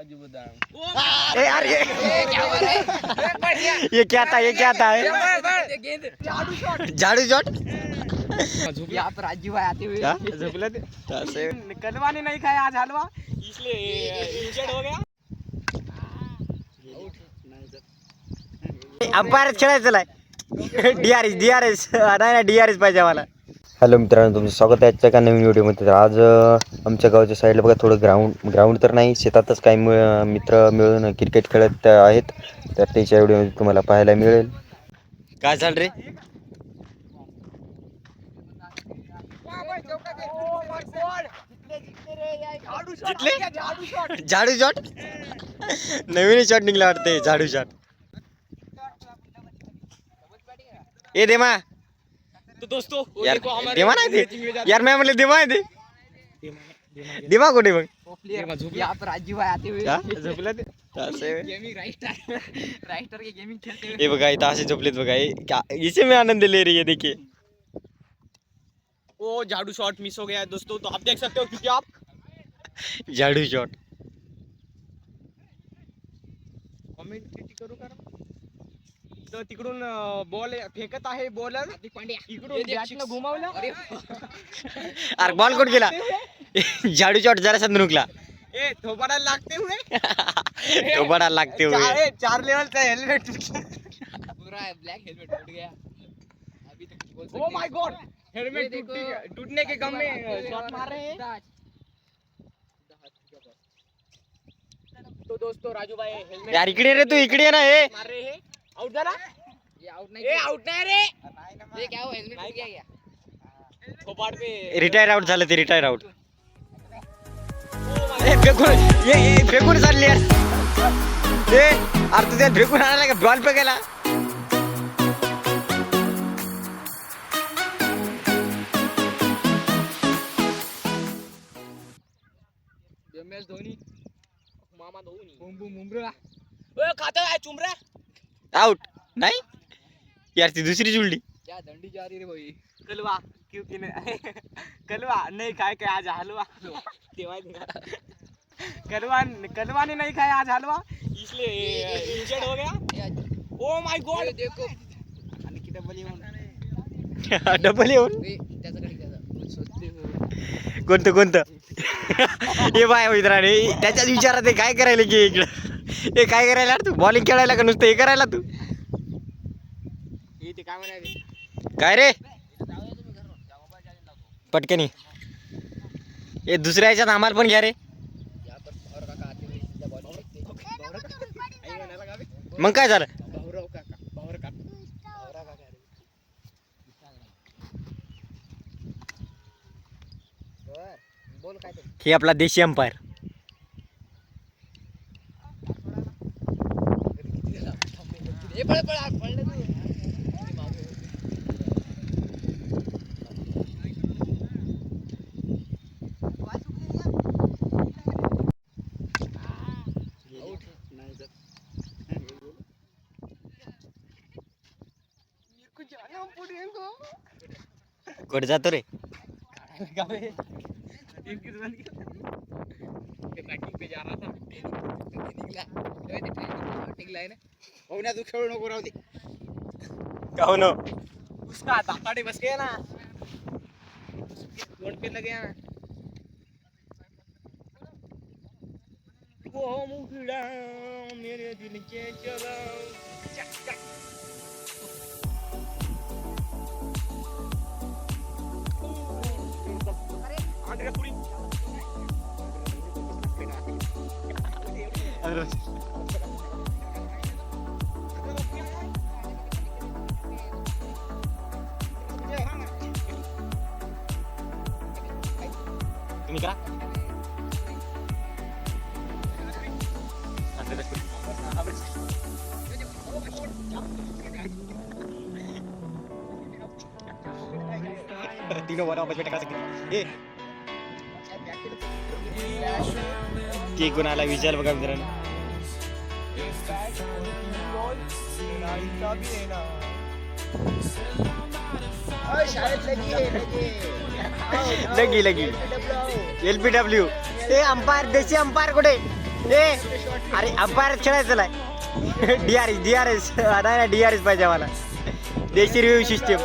ए यार ये क्या था झाड़ू शॉट यहाँ पर राजीव भाई आते हुए कलवा ने नहीं खाया आज हलवा इसलिए इंजर्ड हो गया. अंपायर खेळायचं नाही. डीआरएस नाही डीआरएस पाहिजे मला. हॅलो मित्रांनो, तुमचं स्वागत आहे आजच्या एका नवीन व्हिडिओमध्ये. तर आज आमच्या गावच्या साईडला बघा थोडं ग्राउंड तर नाही, शेतातच काही मित्र मिळून क्रिकेट खेळत आहेत. तर त्याच्या व्हिडिओमध्ये तुम्हाला पाहायला मिळेल. काय चाल रे? झाडू शॉट नवीन शॉट निघला वाटते. झाडू शॉट ए देमा. तो दोस्तों यार देवा नाही ते यार, मैं म्हणले देवा आहे ते. देवा कुठे मग? यहाँ पर राजीव भाई आते हुए झोपला ते गेमिंग राइटर के गेमिंग खेलते हुए. हे बघा इथं असे झोपलेत बघा. क्या इसे में आनंद ले रही है देखिए. वो झाड़ू शॉट मिस हो गया है दोस्तों, तो आप देख सकते हो क्योंकि आप झाडू शॉट कमेंट किती करू का. तर तिकडून बॉल फेकत आहे बॉलर, इकडून बॅटनं घुमावलं. अरे बॉल कुठे गेला? झाडू शॉट जरा संदुकला. ए थोबाडाला लागते हुए तो बड़ा लागते हुए 4 लेवल का हेलमेट पूरा ब्लैक हेलमेट टूट गया अभी तक बोल सकते. ओह माय गॉड, हेलमेट टूटने के गम में शॉट मार रहे हैं. तो दोस्तों राजू भाई हेलमेट यार इकडे रे, तू इकडे ये ना. हे मार रहे हैं. आउट झाला. ये आउट नाही, आउट नाही रे. ये क्या हो, हेलमेट टूट गया क्या? थोबाड पे रिटायर आउट झालं ते. Retire out. फेकून फेकून चालली यार. अरे तुझ्या फेकून आणायला का बॉल पे गेला? एमएस धोनी, मामा धोनी, बूम बूम बुमरा. ओए खाता है चुमरा. आउट नाही यार, ती दुसरी जुळली. क्या दंडी जा रही रे भाई. कलवा क्योंकि कलवा नहीं खाए क्या आज हलवा. कलवा ने नहीं खाया आज हलवा, इसलिए इंजर्ड हो गया. ओ माय गॉड, देखो आणखी डबल येऊन डबल येऊन. कोणतं हे बाय मित्राने त्याच्याच विचारात आहे. काय करायला की इकडं हे काय करायला तू? बॉलिंग खेळायला का नुसतं हे करायला तू? ते काय म्हणाले काय रे पटकनी? हे दुसऱ्या ह्याच्यात आम्हाला पण घ्या रे. मग काय झालं? हे आपला देशी अंपायर. कुठे जातो रे? बैटिंग पे जा रहा था, निकला है ना. हो ना, तू खेळू नको राहू दे. हो ना, उसका दाताड़े बस गया ना, वोट पे लगे ना. वो मुखड़ा मेरे दिल के चला चक चक. अरे पूरी तुम्ही करा. तीनों वन ऑफ बेटा सकते. ते कोणाला विचार बघा मित्रांनो. लगी LPW. हे अंपायर, देशी अंपायर कुठे? ए अरे अंपायर खेळायचं नाही. DRS नाही DRS पाहिजे आम्हाला. देशी रिव्ह्यू सिस्टीम.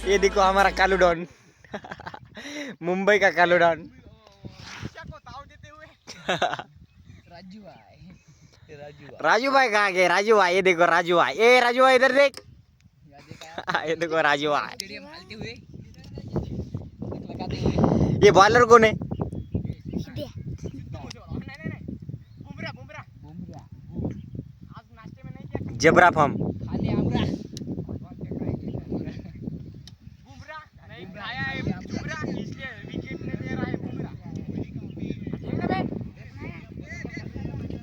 ये देखो हमारा कालू डॉन. मुंबई का कालू डॉन. राजू भाई कहाँ गए? राजू भाई ये देखो राजू भाई. ए राजू भाई इधर देख. ये देखो राजू भाई. ये बॉलर कौन है? जबरा फार्म.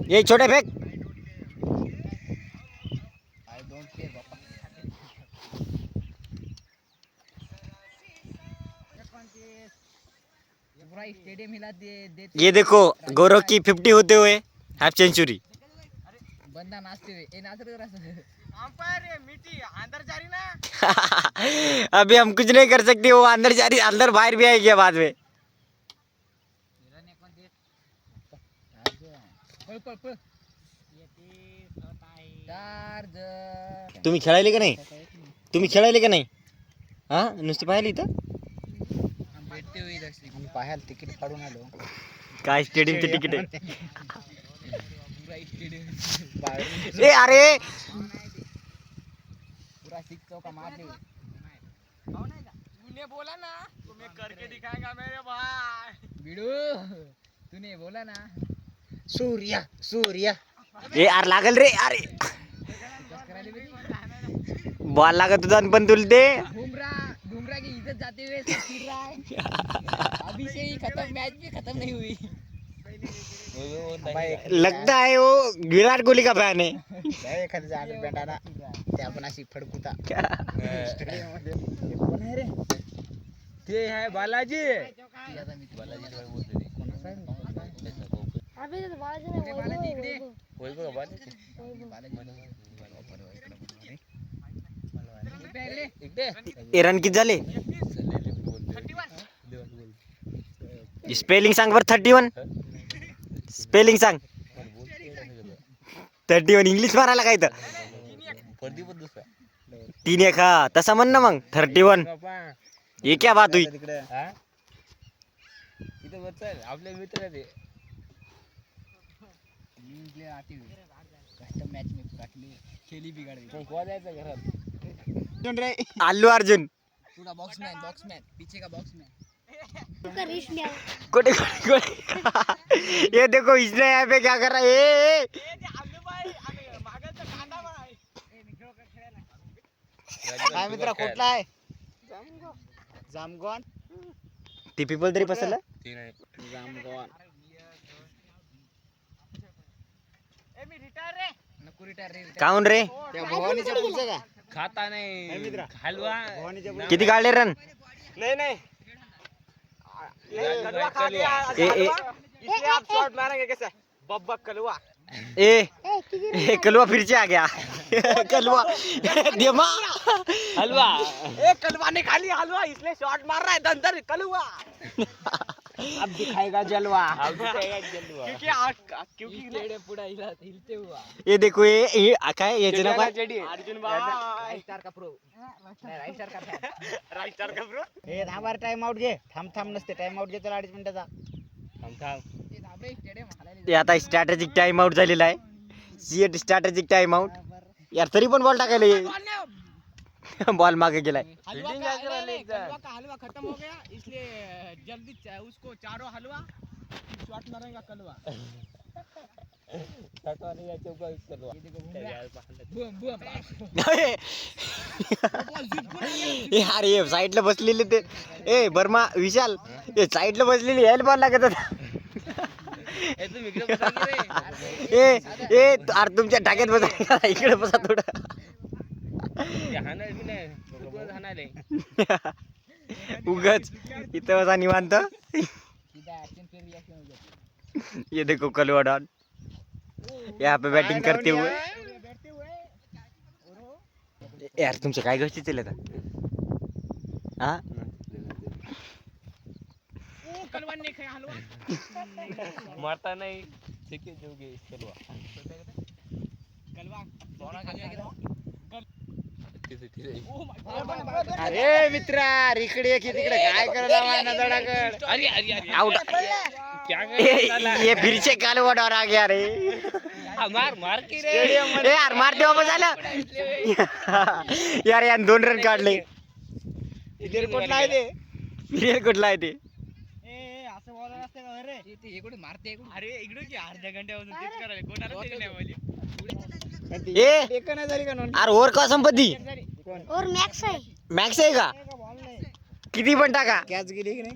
ये छोटे फेंक. स्टेडियम हिला दे. ये देखो गौरव की 50 होते हुए हाफ सेंचुरी. बंदा नाचते हुए ए नाच रहे अंपायर मिट्टी अंदर जा रही ना. अभी हम कुछ नहीं कर सकते. वो अंदर जा रही, अंदर बाहर भी आएगी बाद में. तुम्ही खेळायले का नाही? तुम्ही खेळायले का नाही? हा नुसती पाहिली इथं भेटते हुए पाहायला तिकीट काढून आलो. काय स्टेडियमचे तिकीट आहे? ए अरे पूरा सिक्स चौका मार दे. तूने बोला ना तुम्हें करके दिखाएगा मेरे भाई. बिडू तूने बोला ना. सूर्या सूर्या. ए यार लागल रे. अरे बॉल लागत होता पण तुला ते बुमराह की इज्जत जाते हुए फिर रहा है. अभी से ही खत्म. मैच भी खत्म नहीं हुई. लगता है वो विराट कोहली का फॅन आहे. एखाद्या जागा भेटायला ते आपण अशी फडकुता. ते आहे बालाजी. ए रन किती झाले? स्पेलिंग सांग बरं. 31 स्पेलिंग सांग. 31 इंग्लिश मारायला काय तर 3-1. हा तसा म्हण ना मग 31. ये क्या बात हुई? आपले मित्र ते कस्टम मैच में पूरा खेली बिगाड़ दी. जायचं घरात. अल्लू अर्जुन. पूरा बॉक्समैन पीछे का बॉक्समैन. कोटे ये देखो इसने यहाँ पे क्या कर रहा है? काय मित्रा कुठला आहे? जामगॉन. ती पीपल तरी पसरलं. जामगॉन. मी रिटायर रे. नको रिटायर रे. काऊन रे? त्या भवानीच्या पुढचं का खाता नाही मित्रा. हलवा किती काढले रन? नहीं कलवा खा के इसलिए आप शॉट मारेंगे कैसे? बब्बा कलवा. ए कलवा फिर से आ गया. कलवा देमा हलवा. कलवा ने खा लिया हलवा इसलिए शॉट मार रहा है. दंदर कलवा. अब दिखाएगा जलवा. क्योंकि लेडे पूरा हिलते हुआ. ये देखो ये काय याचे नाव काय? अर्जुन भाई स्टार का प्रो. राइट स्टार का फॅन. राइट स्टार का प्रो. हे धाबार टाइम आउट घे. थांब नसते टाइम आउट घेतो 2.5 मिनिटाचा. थांब ते आता स्ट्रॅटेजिक टाइम आउट झालेला आहे. CEAT strategic time out. यार तरी पण बॉल टाकायला बॉल मागे गेलाय. हलवा का हलवा खत्म हो गया इसलिए जल्दी उसको चारों हलवा शॉट मारेगा कलवा. यार ये साईडला बसलेले ते. ए बर्मा विशाल ये साईडला बसलेली यायला बॉल लागत होता. ए, तुम्ही इकडे बसा की रे. ए अरे तुमच्या टाक्यात बसा इकडे बसा थोडं. ते हाणायला बी नाही. चुकूनच हाणायले. उगच इथं बसा निवांत. ये देखो कलवा डॉन यहाँ पे बैटिंग करते हुए. यार तुमच्या काय गोष्टी चालत हा मारता नाही ठीक आहे जोगे कलवा अरे मित्रा इकडे की तिकडे काय करायला अरे अरे अरे आउट. क्या ये फिर से कलवा डॉन आ गया रे. मार मार की रे ए यार मारते वापस आलं. यार यार 2 रन काढले. कुठला आहे ते फिरेल कुठला आहे ते. अरे इकडे की अर्ध्या घंट्यापासून तेच करायला कोणाला तेच नाही पाहिजे. ए अरे ओव्हर का संपत्ती और मैक्स है मॅक्स आहे का किती पण टाका. कॅच गेली की नाही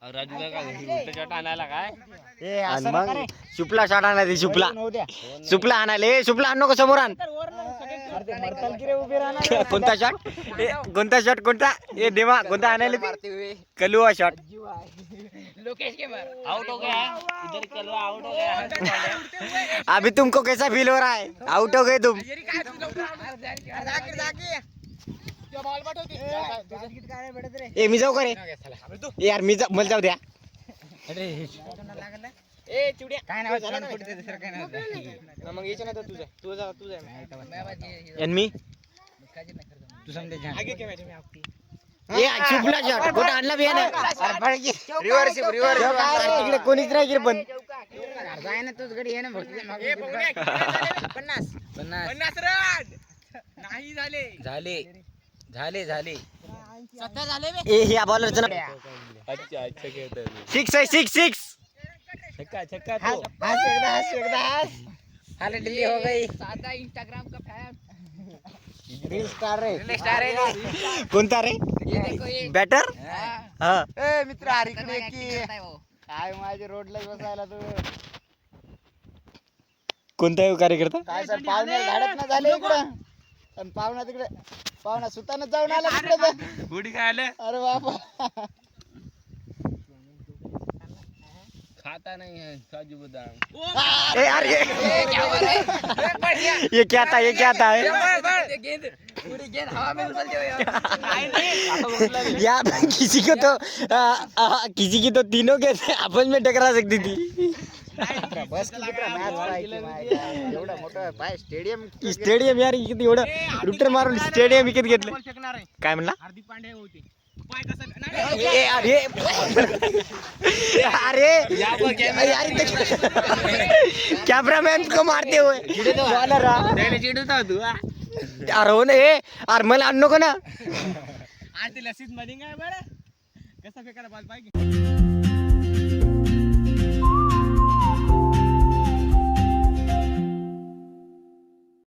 राजूला काय उलट शॉट आणायला काय आणि मग शुपला शॉट आणायला शुपला शुपला आणायला ए शुपला आण नको समोर आण. कोणता शॉट कोणता शॉट कोणता ए देवा कोणता आणायला कलुआ शॉट. लोकेश के मार आउट हो गया इधर कलवा आउट हो गया. अभी तुमको कैसा फील हो रहा है आउट हो गए तुम. ए मी जाऊ का रे यार मी मला जाऊ द्या. ए चिवड्या काय नाव झालं ना दुसरं काय नाव मग याच्या नाही तुझं तुझं तुझं आणि मी तू समजे आगे क्या मॅच में आपकी ए शुपला शॉट कुठं आणला बियाणं रिव्हर्स तिकडे कोणीच नाही इकडे पण जाय ना तूच गडी ये ना फक्त 50 50 रन नाही झाले झाले झाले झाले 70 झाले बे. ए ह्या बॉलरचं ना अच्छा अच्छा खेळतोय 6 आहे 6 छक्का छक्का तो एकदा हाले दिल्ली हो गई सादा इंस्टाग्राम का फैन रील स्टार है कोणता रे ये देखो ये बॅटर हा ए मित्र अरे इकडे की काय माझ्या रोडला बसायला तू कोणता कार्यकर्ता काय सर पाहुणे झाडत ना झाले इकडं आणि पाहुणा तिकडे पाहुणा सुतानं जाऊन आला तिकडे उडी काय आलं अरे बाबा खाता नहीं है काजू बादाम ए यार ये क्या था गेंद पूरी गेंद हवा में उछलते हुए यहाँ पे किसी को तो किसी की तो तीनों के आपस में टकरा सकती थी. बस एवढा मोठा पाय स्टेडियम स्टेडियम यार किती एवढं रुटर मारून स्टेडियम विकत घेतलं काय म्हणला हार्दिक पांड्या होते पाय अरे अरे यार कॅमेरामॅन को मारते हुए बॉलर चिडवता तू अरे हो ना ए अरे मला आण नको ना आज ते लसीत मध्ये काय बरं कसा फेकायला बॉल पाहिजे